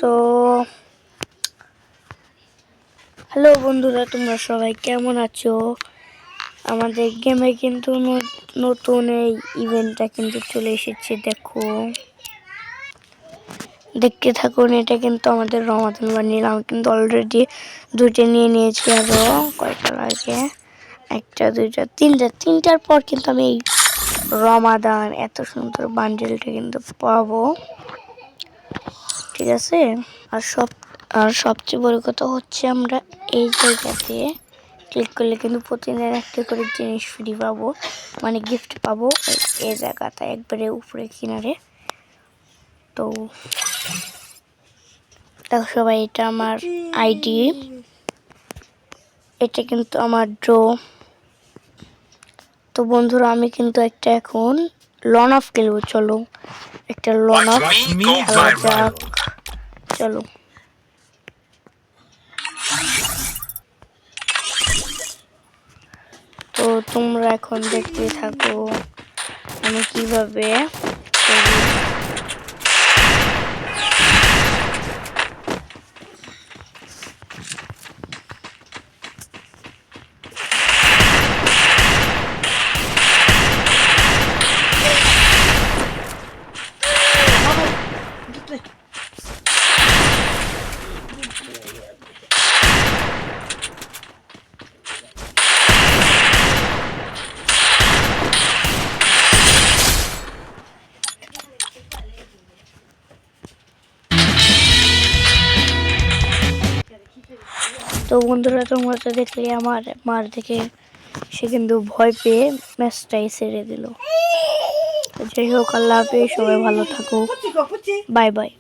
তো হ্যালো বন্ধুরা, তোমরা সবাই কেমন আছো? আমাদের গেমে কিন্তু নতুন এই ইভেন্টটা কিন্তু চলে এসেছে। দেখতে থাকুন। এটা কিন্তু আমাদের রমাদান বান্ডিল। আমি কিন্তু অলরেডি দুইটা নিয়ে নিয়েছি, আরো কয়টা লাগে, একটা দুইটা তিনটার পর কিন্তু আমি এই রমাদান এত সুন্দর বান্ডিলটা কিন্তু পাবো। ঠিক আছে। আর সবচেয়ে বড় কথা হচ্ছে, আমরা এই জায়গাতে ক্লিক করলে কিন্তু প্রতিদিনের একটা করে জিনিস ফ্রি পাবো, মানে গিফট পাবো এই জায়গাটা একবারে উপরে কিনারে। তো দেখো সবাই, এটা আমার আইডি, এটা কিন্তু আমার ড্র। তো বন্ধুরা, আমি কিন্তু একটা এখন লন অফ খেলবো। চলো একটা লন অফ খেলা যাক। চলো। তো তোমরা এখন দেখতে থাকো আমি কিভাবে তো বন্ধুরা, তোমরা তো দেখলে আমার মার দেখে সে কিন্তু ভয় পেয়ে ম্যাচটাই ছেড়ে দিল। যাই হোক, আল্লাহ হাফেজ, সবাই ভালো থাকো, বাই বাই।